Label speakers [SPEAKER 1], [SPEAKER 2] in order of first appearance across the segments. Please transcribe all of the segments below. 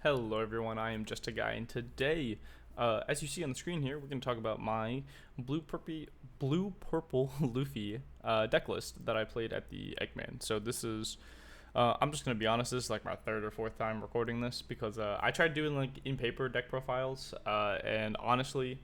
[SPEAKER 1] Hello everyone, I am just a guy, and today, as you see on the screen here, we're going to talk about my blue purple Luffy deck list that I played at the Eggman. So this is, I'm just going to be honest, this is like my third or fourth time recording this because I tried doing like in paper deck profiles, and honestly,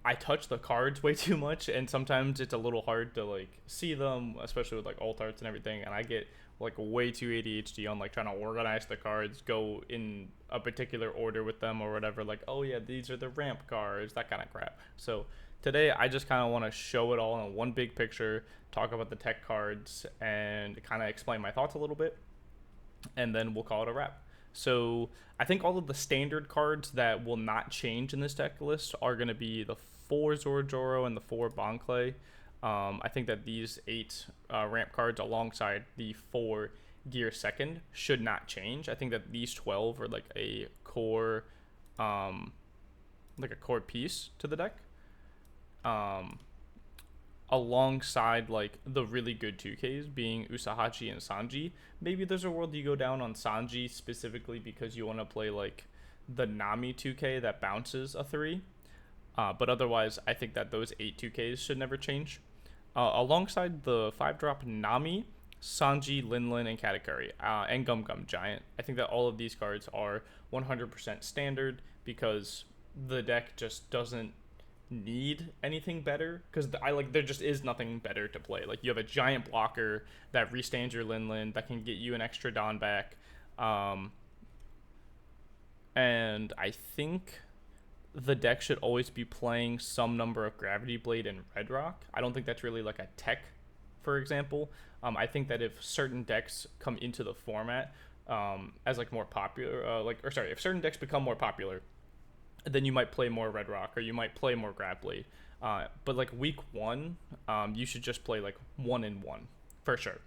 [SPEAKER 1] I touch the cards way too much, and sometimes it's a little hard to like see them, especially with like alt arts and everything. And I get like way too ADHD on like trying to organize the cards, go in a particular order with them or whatever. Like, oh yeah, these are the ramp cards, that kind of crap. So today I just kind of want to show it all in one big picture, talk about the tech cards, and kind of explain my thoughts a little bit, and then we'll call it a wrap. So I think all of the standard cards that will not change in this deck list are going to be the 4 Zorojoro and the 4 Bonclay. I think that these 8 ramp cards alongside the 4 Gear Second should not change. I think that these 12 are um, like a core piece to the deck. Um, Alongside like the really good 2Ks being Usahachi and Sanji. Maybe there's a world you go down on Sanji specifically because you want to play like the Nami 2K that bounces a 3. But otherwise, I think that those 8 2Ks should never change. Alongside the 5-drop Nami, Sanji, Linlin, and Katakuri, and Gum Gum Giant. I think that all of these cards are 100% standard because the deck just doesn't need anything better because I like there just is nothing better to play. Like you have a giant blocker that restands your Linlin that can get you an extra Don back, and I think the deck should always be playing some number of Gravity Blade and Red Rock. I don't think that's really like a tech, for example. I think that if certain decks come into the format as like more popular, if certain decks become more popular, then you might play more Red Rock or you might play more Grab Blade. But like week one, you should just play like 1 and 1 for sure.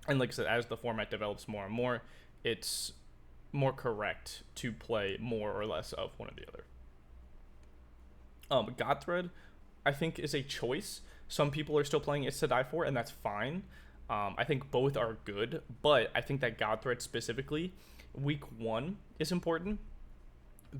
[SPEAKER 1] And like I said, as the format develops more and more, it's more correct to play more or less of one or the other. God Thread, I think, is a choice. Some people are still playing It's to Die For, and that's fine. I think both are good, but I think that God Thread specifically, week one is important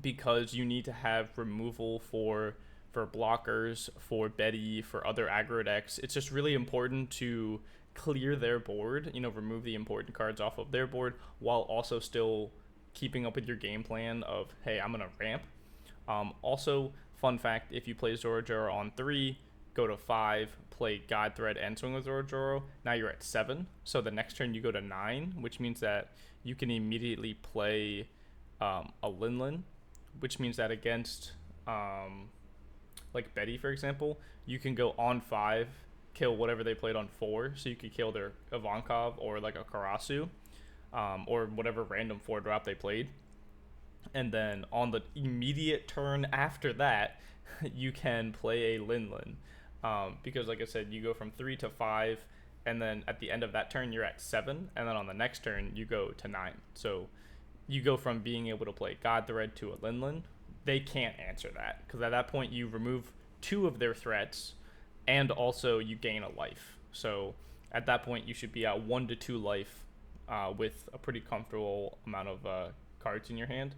[SPEAKER 1] because you need to have removal for blockers, for Betty, for other aggro decks. It's just really important to clear their board, remove the important cards off of their board while also still keeping up with your game plan of, hey, I'm going to ramp. Also, fun fact, if you play Zorojoro on 3, go to 5, play God Thread and swing with Zorojoro, now you're at 7. So the next turn you go to 9, which means that you can immediately play a Linlin, which means that against like Betty, for example, you can go on 5, kill whatever they played on 4, so you could kill their Ivankov or like a Karasu, or whatever random 4-drop they played. And then on the immediate turn after that, you can play a Linlin. Because like I said, you go from 3 to 5, and then at the end of that turn, you're at 7, and then on the next turn, you go to 9. So you go from being able to play God Thread to a Linlin. They can't answer that because at that point you remove 2 of their threats and also you gain a life. So at that point you should be at 1 to 2 life with a pretty comfortable amount of cards in your hand.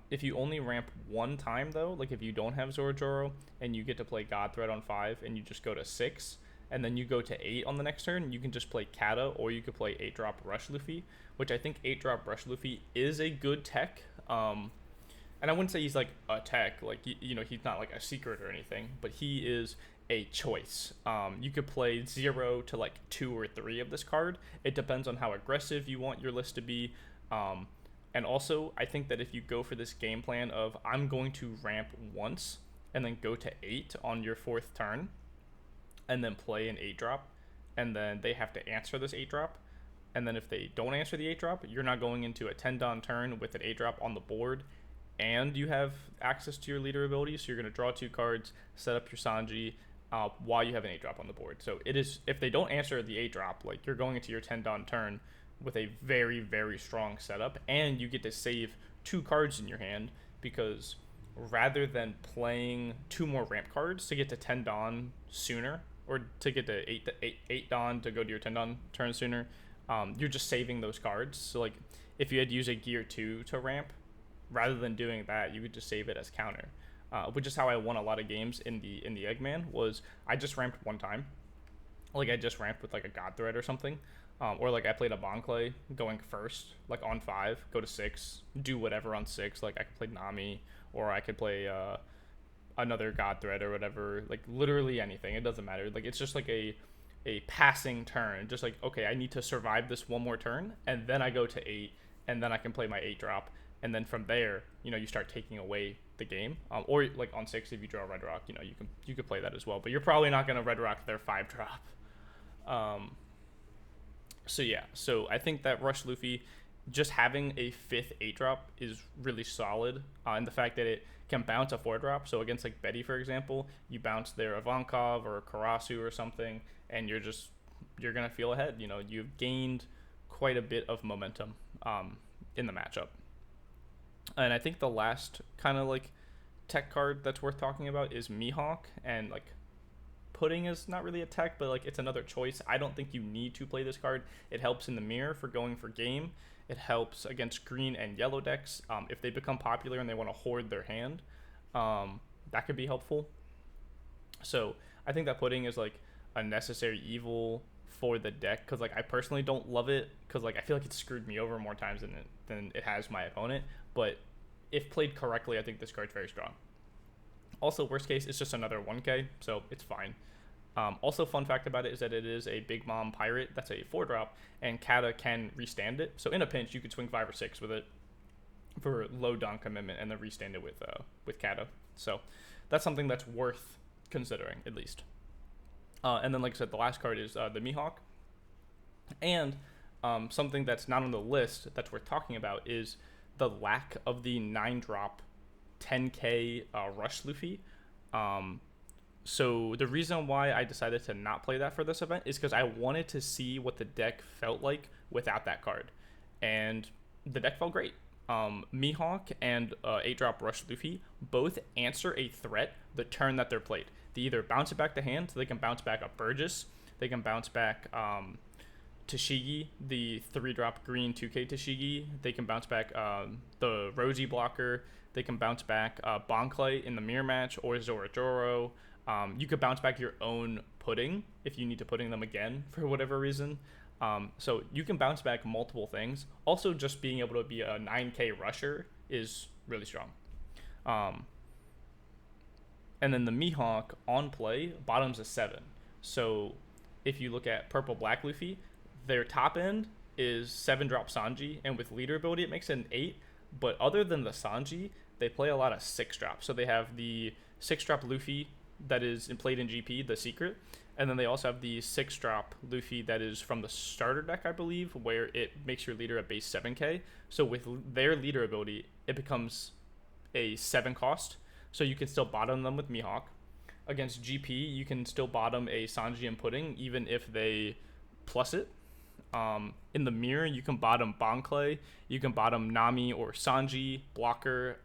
[SPEAKER 1] If you only ramp 1 time though, like if you don't have Zorojoro and you get to play God Thread on 5 and you just go to 6 and then you go to 8 on the next turn, you can just play Kata or you could play 8-drop Rush Luffy, which I think 8-drop Rush Luffy is a good tech. And I wouldn't say he's like a tech, like he's not like a secret or anything, but he is a choice. You could play 0 to like 2 or 3 of this card. It depends on how aggressive you want your list to be. And also, I think that if you go for this game plan of I'm going to ramp once and then go to 8 on your 4th turn, and then play an 8-drop, and then they have to answer this 8-drop, and then if they don't answer the 8-drop, you're not going into a 10-don turn with an 8-drop on the board, and you have access to your leader ability, so you're going to draw 2 cards, set up your Sanji, while you have an 8-drop on the board. So it is, if they don't answer the 8-drop, like you're going into your 10-don turn with a very, very strong setup, and you get to save 2 cards in your hand because rather than playing 2 more ramp cards to get to 10 Dawn sooner, or to get to 8 Dawn to go to your 10 Dawn turn sooner, you're just saving those cards. So like if you had to use a gear 2 to ramp, rather than doing that, you could just save it as counter. Which is how I won a lot of games in the Eggman. Was I just ramped one time, like I just ramped with like a God Thread or something, or like I played a Bonclay going first, like on 5, go to 6, do whatever on 6. Like I could play Nami, or I could play another God Thread or whatever. Like literally anything. It doesn't matter. Like it's just like a passing turn. Just like, okay, I need to survive this one more turn, and then I go to 8, and then I can play my 8 drop, and then from there, you start taking away the game. Or like on 6, if you draw Red Rock, you could play that as well. But you're probably not gonna Red Rock their 5 drop. So yeah, so I think that Rush Luffy, just having a 5th 8 drop is really solid, and the fact that it can bounce a 4 drop. So against like Betty, for example, you bounce their Ivankov or Karasu or something, and you're gonna feel ahead. You've gained quite a bit of momentum in the matchup. And I think the last kind of like tech card that's worth talking about is Mihawk, and like Pudding is not really a tech, but like it's another choice. I don't think you need to play this card. It helps in the mirror for going for game. It helps against green and yellow decks. If they become popular and they want to hoard their hand, that could be helpful. So I think that Pudding is like a necessary evil for the deck, because like I personally don't love it, because like I feel like it's screwed me over more times than it has my opponent. But if played correctly, I think this card's very strong. Also, worst case, it's just another 1k, so it's fine. Also, fun fact about it is that it is a Big Mom Pirate. That's a 4 drop, and Kata can restand it. So in a pinch, you could swing 5 or 6 with it for low Don commitment, and then restand it with Kata. So that's something that's worth considering, at least. And then, like I said, the last card is the Mihawk. And something that's not on the list that's worth talking about is the lack of the 9 drop 10k Rush Luffy. So the reason why I decided to not play that for this event is because I wanted to see what the deck felt like without that card, and the deck felt great. Mihawk and 8-drop Rush Luffy both answer a threat the turn that they're played. They either bounce it back to hand, so they can bounce back a Burgess, they can bounce back Tashigi, the 3-drop green 2k Tashigi, they can bounce back the Rosie blocker, they can bounce back Bonclay in the mirror match, or Zorajoro. You could bounce back your own Pudding if you need to Pudding them again for whatever reason. So you can bounce back multiple things. Also, just being able to be a 9k rusher is really strong. And then the Mihawk on play bottoms a 7. So if you look at Purple Black Luffy, their top end is 7-drop Sanji, and with leader ability it makes it an 8. But other than the Sanji, they play a lot of 6-drop. So they have the 6-drop Luffy that is played in GP, the secret, and then they also have the 6-drop Luffy that is from the starter deck, I believe, where it makes your leader a base 7k. So with their leader ability, it becomes a 7 cost, so you can still bottom them with Mihawk. Against GP, you can still bottom a Sanji and Pudding, even if they plus it. In the mirror, you can bottom Bonclay, you can bottom Nami or Sanji, blocker.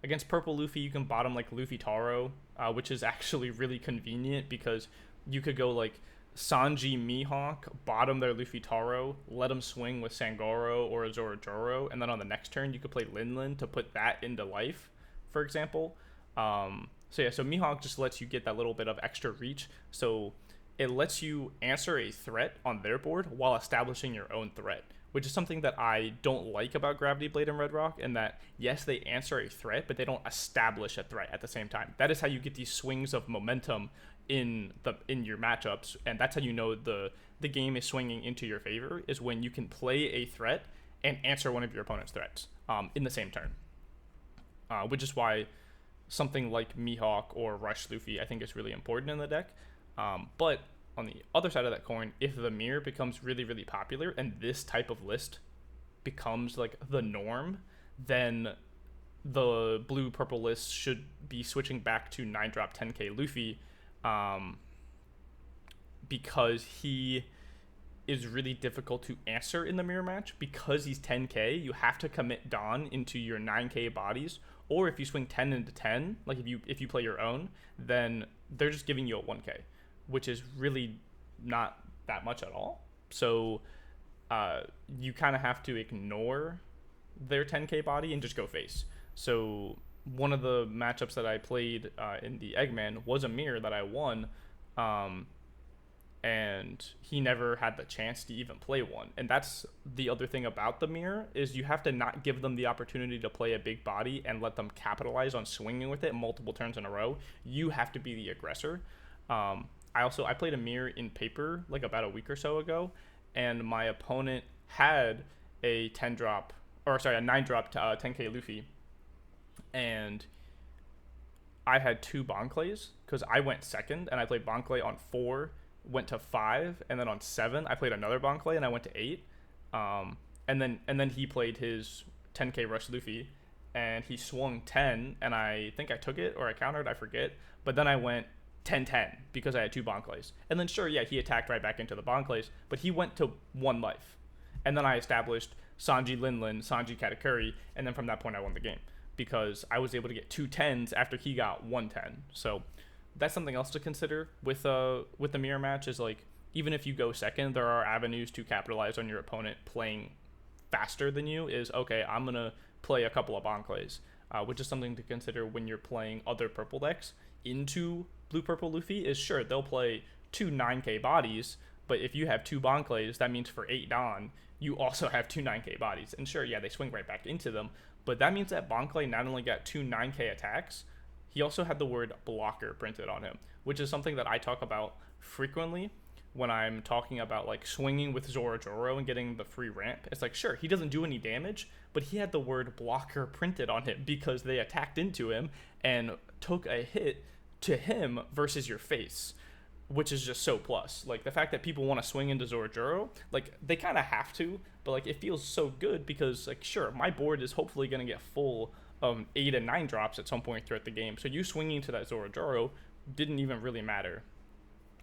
[SPEAKER 1] Against Purple Luffy, you can bottom like Luffy Taro, which is actually really convenient, because you could go like Sanji Mihawk, bottom their Luffy Taro, let them swing with Sangoro or Zorajoro, and then on the next turn you could play Linlin to put that into life, for example. So Mihawk just lets you get that little bit of extra reach, so it lets you answer a threat on their board while establishing your own threat, which is something that I don't like about Gravity Blade and Red Rock, in that, yes, they answer a threat, but they don't establish a threat at the same time. That is how you get these swings of momentum in your matchups, and that's how you know the game is swinging into your favor, is when you can play a threat and answer one of your opponent's threats in the same turn. Which is why something like Mihawk or Rush Luffy, I think, is really important in the deck. But on the other side of that coin, if the mirror becomes really, really popular and this type of list becomes like the norm, then the blue-purple list should be switching back to 9-drop 10k Luffy, because he is really difficult to answer in the mirror match. Because he's 10k, you have to commit Dawn into your 9k bodies, or if you swing 10 into 10, like if you play your own, then they're just giving you a 1k, which is really not that much at all. So you kind of have to ignore their 10k body and just go face. So one of the matchups that I played in the Eggman was a mirror that I won, um, and he never had the chance to even play one. And that's the other thing about the mirror, is you have to not give them the opportunity to play a big body and let them capitalize on swinging with it multiple turns in a row. You have to be the aggressor. I played a mirror in paper like about a week or so ago, and my opponent had a 9 drop 10k Luffy, and I had 2 Bonclays because I went second and I played Bonclay on 4, went to 5, and then on 7 I played another Bonclay and I went to 8. And then he played his 10k rush Luffy and he swung 10 and I think I took it or I countered, I forget. But then I went 10-10 because I had 2 Bonclays. And then sure, yeah, he attacked right back into the Bonclays, but he went to 1 life. And then I established Sanji Linlin, Sanji Katakuri, and then from that point I won the game because I was able to get 2 10s after he got 1 10. So that's something else to consider with the mirror match, is like, even if you go second, there are avenues to capitalize on your opponent playing faster than you. Is okay, I'm gonna play a couple of Bonclays, which is something to consider when you're playing other purple decks into blue purple Luffy. Is sure, they'll play 2 9k bodies, but if you have 2 Bonclays, that means for 8 Don you also have 2 9k bodies. And sure, yeah, they swing right back into them, but that means that Bonclay not only got 2 9k attacks, he also had the word blocker printed on him, which is something that I talk about frequently when I'm talking about like swinging with Zoro and getting the free ramp. It's like, sure, he doesn't do any damage, but he had the word blocker printed on him because they attacked into him and took a hit to him versus your face, which is just so plus. Like, the fact that people want to swing into Zoro, like, they kind of have to, but like, it feels so good because, like, sure, my board is hopefully going to get full 8 and 9 drops at some point throughout the game. So you swinging to that Zoro didn't even really matter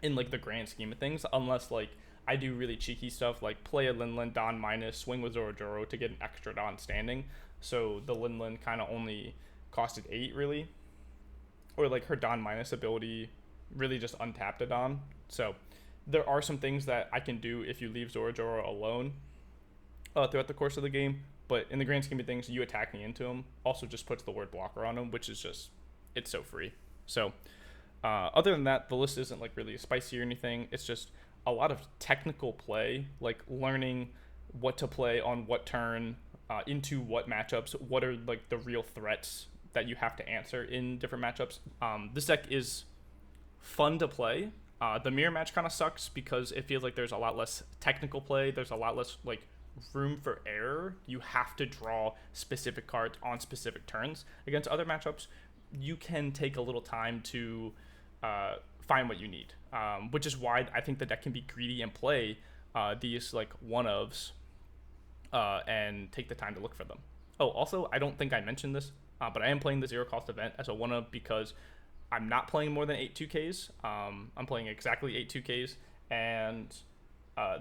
[SPEAKER 1] in like the grand scheme of things, unless like I do really cheeky stuff like play a Linlin Don minus, swing with Zoro to get an extra Don standing. So the Linlin kind of only costed 8 really, or like her Don minus ability really just untapped a Don. So there are some things that I can do if you leave Zoro alone throughout the course of the game. But in the grand scheme of things, you attacking into him also just puts the word blocker on him, which is just, it's so free. So other than that, the list isn't like really spicy or anything. It's just a lot of technical play, like learning what to play on what turn, into what matchups, what are like the real threats that you have to answer in different matchups. This deck is fun to play. The mirror match kind of sucks because it feels like there's a lot less technical play. There's a lot less like room for error. You have to draw specific cards on specific turns. Against other matchups, you can take a little time to find what you need, which is why I think the deck can be greedy and play these like one-ofs and take the time to look for them. Oh, also, I don't think I mentioned this, but I am playing the zero cost event as a one-of because I'm not playing more than 8 2Ks. I'm playing exactly 8 2Ks, and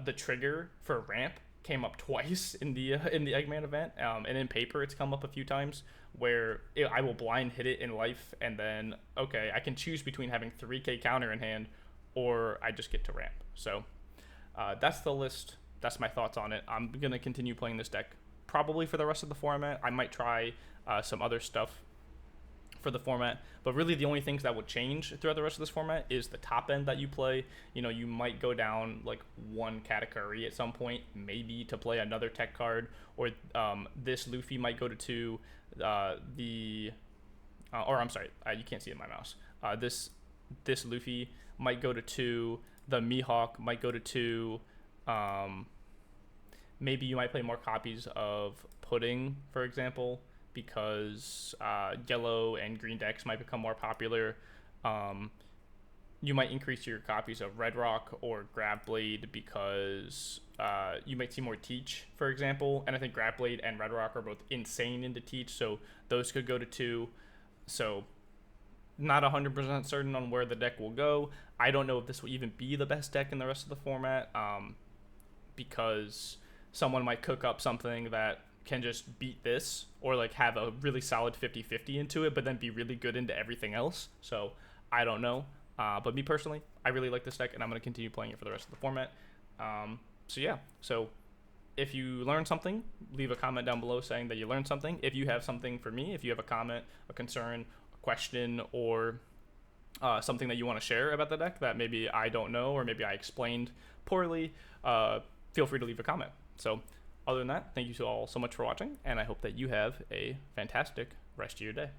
[SPEAKER 1] the trigger for ramp came up twice in the Eggman event, and in paper it's come up a few times where I will blind hit it in life, and then okay, I can choose between having 3k counter in hand or I just get to ramp. So that's the list. That's my thoughts on it. I'm gonna continue playing this deck probably for the rest of the format. I might try some other stuff for the format, but really the only things that would change throughout the rest of this format is the top end that you play. You know, you might go down like 1 Katakuri at some point, maybe to play another tech card, or this Luffy might go to 2. You can't see it in my mouse. This Luffy might go to 2. The Mihawk might go to 2. Maybe you might play more copies of Pudding, for example, because yellow and green decks might become more popular. You might increase your copies of Red Rock or Grab Blade because you might see more Teach, for example. And I think Grab Blade and Red Rock are both insane into Teach, so those could go to 2. So not 100% certain on where the deck will go. I don't know if this will even be the best deck in the rest of the format, because someone might cook up something that can just beat this, or like have a really solid 50-50 into it, but then be really good into everything else. So I don't know. But me personally, I really like this deck, and I'm going to continue playing it for the rest of the format. So if you learned something, leave a comment down below saying that you learned something. If you have something for me, if you have a comment, a concern, a question, or something that you want to share about the deck that maybe I don't know or maybe I explained poorly, feel free to leave a comment. So other than that, thank you all so much for watching, and I hope that you have a fantastic rest of your day.